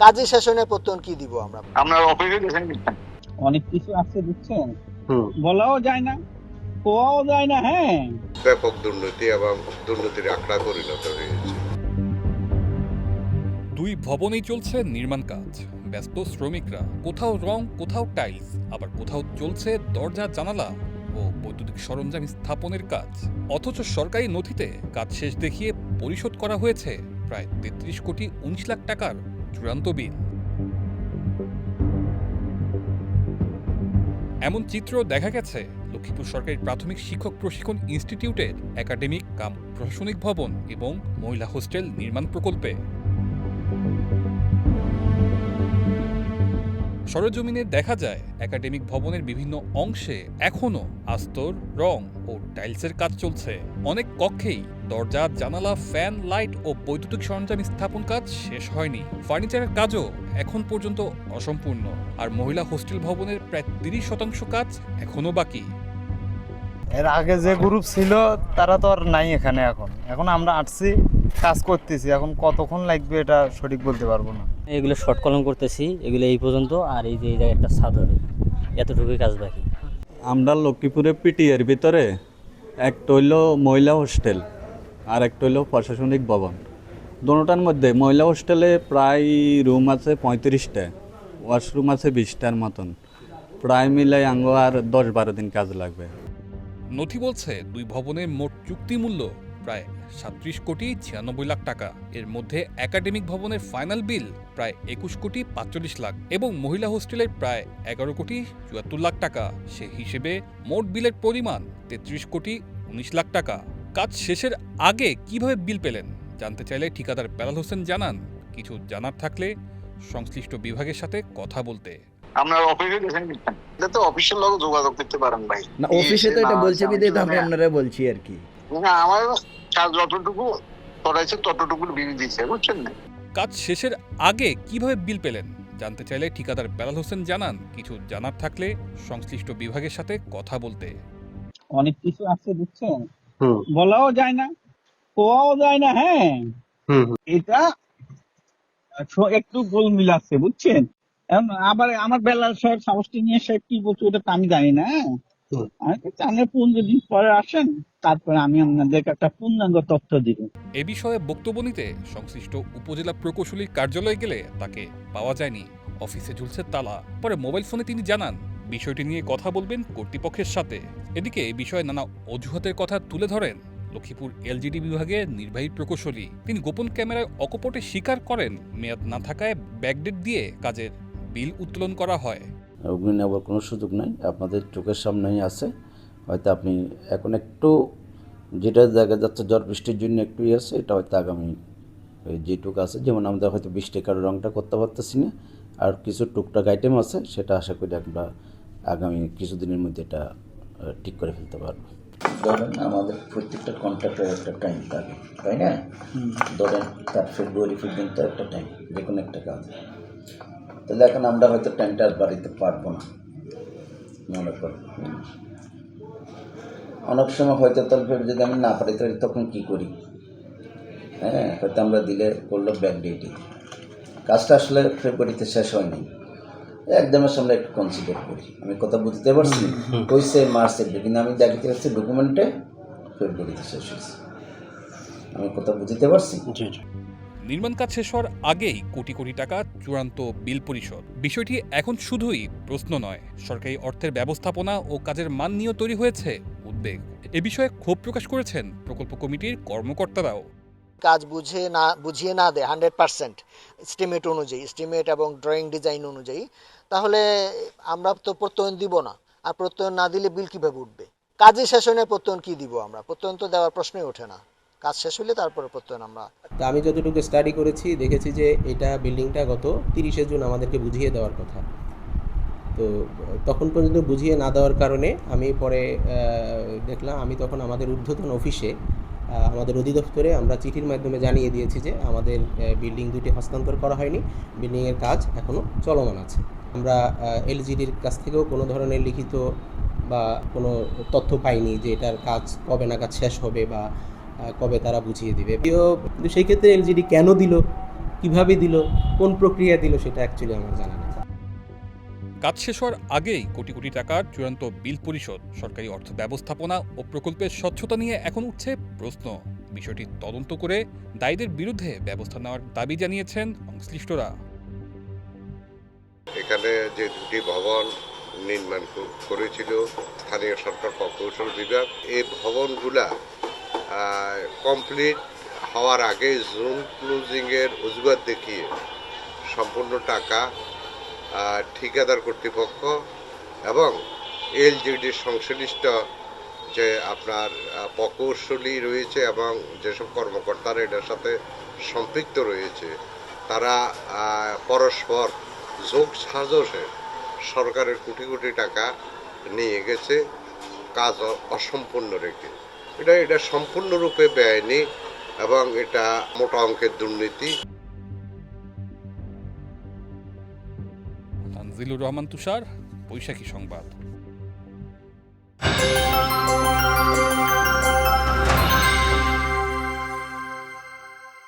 কাজী সেশনে প্রত্যয়ন কি দিব আমরা? আপনার অফিসে দেখেন অনেক কিছু আছে বুঝছেন, বলাও যায় না, কোয়াও যায় না। হ্যাঁ, ব্যাপক দুর্নীতি এবং দুর্নীতির আখড়া পরিণত হয়েছে। দুই ভবনেই চলছে নির্মাণ কাজ, ব্যস্ত শ্রমিকরা, কোথাও রং, কোথাও টাইলস, আবার কোথাও চলছে দরজা, জানালা ও বৈদ্যুতিক সরঞ্জাম স্থাপনের কাজ। অথচ সরকারি নথিতে কাজ শেষ দেখিয়ে পরিশোধ করা হয়েছে প্রায় ৩৩ কোটি ১৯ লাখ টাকার চূড়ান্ত বিল। এমন চিত্র দেখা গেছে লক্ষ্মীপুর সরকারি প্রাথমিক শিক্ষক প্রশিক্ষণ ইনস্টিটিউটের একাডেমিক কাম প্রশাসনিক ভবন এবং মহিলা হোস্টেল নির্মাণ প্রকল্পে। সরেজমিনে দেখা যায় একাডেমিক ভবনের বিভিন্ন অংশে এখনও আস্তর, রং ও টাইলসের কাজ চলছে। অনেক কক্ষেই দরজা, জানালা, ফ্যান, লাইট ও বৈদ্যুতিক সরঞ্জাম স্থাপন কাজ শেষ হয়নি। ফার্নিচারের কাজও এখন পর্যন্ত অসম্পূর্ণ। আর মহিলা হোস্টেল ভবনের প্রায় ৩০% কাজ এখনো বাকি। এর আগে যে গ্রুপ ছিল তারা তো আর নাই এখানে। এখন আমরা আসছি, কাজ করতেছি। এখন কতক্ষণ লাগবে এটা সঠিক বলতে পারবো না। এগুলো শর্ট কলম করতেছি, এগুলো এই পর্যন্ত। আর এই যে এই জায়গায় একটা ছাদ হবে, এতটুকুই কাজ বাকি। আমরা লক্ষ্মীপুরে পিটিএর ভিতরে একটা হইল মহিলা হোস্টেল আর একটা হইল প্রশাসনিক ভবন। দুটোটার মধ্যে মহিলা হোস্টেলে প্রায় রুম আছে 35টা, ওয়াশরুম আছে 20টার মতন। প্রায় মিলাই আঙ্গ আর 10-12 দিন কাজ লাগবে। নথি বলছে দুই ভবনের মোট চুক্তি মূল্য প্রায় ৩৭ কোটি ৯৬ লাখ টাকা। এর মধ্যে একাডেমিক ভবনের ফাইনাল বিল প্রায় ২১ কোটি ৪৫ লাখ এবং মহিলা হোস্টেলের প্রায় ১১ কোটি ৭৪ লাখ টাকা। সে হিসেবে মোট বিলের পরিমাণ ৩৩ কোটি ১৯ লাখ টাকা। কাজ শেষের আগে কিভাবে বিল পেলেন জানতে চাইলে ঠিকাদার বেলাল হোসেন জানান, কিছু জানার থাকলে সংশ্লিষ্ট বিভাগের সাথে কথা বলতে। আপনার অফিসে দেখেন এটা তো অফিসের লোক যোগাযোগ করতে পারেন ভাই। না, অফিসে তো এটা বলছে বিদে তো আমি আপনারা বলছি আর কি। না, আমার কাজ যতটুকু করাইছে ততটুকুর বিল দিয়েছে, বুঝছেন না। কাজ শেষের আগে কিভাবে বিল পেলেন জানতে চাইলে ঠিকাদার বেলাল হোসেন জানান, কিছু জানার থাকলে সংশ্লিষ্ট বিভাগের সাথে কথা বলতে। অনেক কিছু আছে বুঝছেন, বলাও যায় না, কোয়াও যায় না। হ্যাঁ, এটা একটু গোলমিল আছে বুঝছেন। এখন আবার আমার বেলাল সাহেব সাহসটি নিয়ে সে কি বলছে ওটা তো আমি জানি না। আমি 15 দিন পরে আসেন, তারপরে আমি আপনাদেরকে একটা পূর্ণাঙ্গ তথ্য দিব। এ বিষয়ে বক্তব্য নিতে সংশ্লিষ্ট উপজেলা প্রকৌশলীর কার্যালয়ে গেলে তাকে পাওয়া যায়নি। অফিসে ঝুলছে তালা। পরে মোবাইল ফোনে তিনি জানান বিষয়টি নিয়ে কথা বলবেন কর্তৃপক্ষের সাথে। এদিকে এই বিষয়ে নানা অজুহাতের কথা তুলে ধরেন লক্ষ্মীপুর এলজিডি বিভাগের নির্বাহী প্রকৌশলী। তিনি গোপন ক্যামেরায় অকপটে স্বীকার করেন মেয়াদ না থাকায় ব্যাকডেট দিয়ে কাজের বিল উত্তোলন করা হয়। অগ্নি নেওয়ার কোনো সুযোগ নাই, আপনাদের চোখের সামনেই আছে। হয়তো আপনি এখন একটু যেটা দেখা যাচ্ছে ঝড় বৃষ্টির জন্য একটু আছে, এটা হয়তো আগামী যেটুকু আছে, যেমন আমরা হয়তো 20 টাকার রঙটা করতে পারতেছি না, আর কিছু টুকটাক আইটেম আছে, সেটা আশা করি আমরা আগামী কিছুদিনের মধ্যে এটা ঠিক করে ফেলতে পারবো। ধরেন আমাদের প্রত্যেকটা কন্ট্রাক্টের একটা টাইম থাকে, তাই না? ধরেন তার ফেব্রুয়ারি পর্যন্ত একটা টাইম, যে কোনো একটা কাজ। তাহলে এখন আমরা হয়তো টাইমটা আর বাড়িতে পারবো না, মনে করেন। অনেক সময় হয়তো তাহলে যদি আমি না পারি তাহলে তখন কী করি? হ্যাঁ, হয়তো আমরা দিলে করলো ব্যাক ডেটে, কাজটা আসলে ফেব্রুয়ারিতে শেষ হয়নি, একদমের সামনে একটু কনসিডার করি। আমি কথা বুঝতে পারছি, কইছে মার্চের, কিন্তু আমি দেখতে পাচ্ছি ডকুমেন্টে ফেব্রুয়ারিতে শেষ হয়েছে। আমি কথা বুঝতে পারছি। নির্মাণ কাজ শেষ হওয়ার আগেই কোটি কোটি টাকা চূড়ান্ত বিল পরিশোধ। বিষয়টি এখন শুধুই প্রশ্ন নয়, সরকারি অর্থের ব্যবস্থাপনা ও কাজের মান নিয়েও তৈরি হয়েছে উদ্বেগ। এ বিষয়ে ক্ষোভ প্রকাশ করেছেন প্রকল্প কমিটির কর্মকর্তারাও। কাজ বুঝিয়ে না দেয় 100% এস্টিমেট অনুযায়ী, এস্টিমেট এবং ড্রয়িং ডিজাইন অনুযায়ী, তাহলে আমরা তো প্রত্যয়ন দিব না। আর প্রত্যয়ন না দিলে বিল কিভাবে উঠবে? কাজী সেশনে প্রত্যয়ন কি দিব আমরা? প্রত্যয়ন তো দেওয়ার প্রশ্নই ওঠে না। কাজ শেষ হলে তারপরে প্রত্যয়ন আমরা। তো আমি যতটুকু স্টাডি করেছি দেখেছি যে এটা বিল্ডিংটা গত 30শে জুন আমাদেরকে বুঝিয়ে দেওয়ার কথা। তো তখন পর্যন্ত বুঝিয়ে না দেওয়ার কারণে আমি পরে দেখলাম, আমি তখন আমাদের ঊর্ধ্বতন অফিসে আমাদের অধিদপ্তরে আমরা চিঠির মাধ্যমে জানিয়ে দিয়েছি যে আমাদের বিল্ডিং দুটি হস্তান্তর করা হয়নি, বিল্ডিংয়ের কাজ এখনও চলমান আছে। আমরা এলজিডির কাছ থেকেও কোনো ধরনের লিখিত বা কোনো তথ্য পাইনি যে এটার কাজ কবে নাগাদ শেষ হবে বা কবে তারা বুঝিয়ে দিবে। কিন্তু সেই ক্ষেত্রে এলজিডি কেন দিল কিভাবে দিল, কোন প্রক্রিয়া দিল, সেটা অ্যাকচুয়ালি আমার জানা নেই। কাজ শেষ হওয়ার আগেই কোটি কোটি টাকার চূড়ান্ত বিল পরিশোধ, সরকারি অর্থ ব্যবস্থাপনা ও প্রকল্পের স্বচ্ছতা নিয়ে এখন উঠছে প্রশ্ন। বিষয়টি তদন্ত করে দায়ীদের বিরুদ্ধে ব্যবস্থা নেওয়ার দাবি জানিয়েছেন সংশ্লিষ্টরা। এখানে যে দুটি ভবন নির্মাণ করেছিল স্থানীয় সরকার প্রকৌশল বিভাগ, এই ভবনগুলা কমপ্লিট হওয়ার আগে জুন ক্লোজিংয়ের অজুহাত দেখিয়ে সম্পূর্ণ টাকা ঠিকাদার কর্তৃপক্ষ এবং এলজিডির সংশ্লিষ্ট যে আপনার প্রকৌশলী রয়েছে এবং যেসব কর্মকর্তারা এটার সাথে সম্পৃক্ত রয়েছে, তারা পরস্পর যোগ সাজসে সরকারের কোটি কোটি টাকা নিয়ে গেছে কাজ অসম্পূর্ণ রেখে। এটা সম্পূর্ণরূপে বেআইনি এবং এটা মোটা অঙ্কের দুর্নীতি। তানজিলুর রহমান তুষার, বৈশাখী সংবাদ।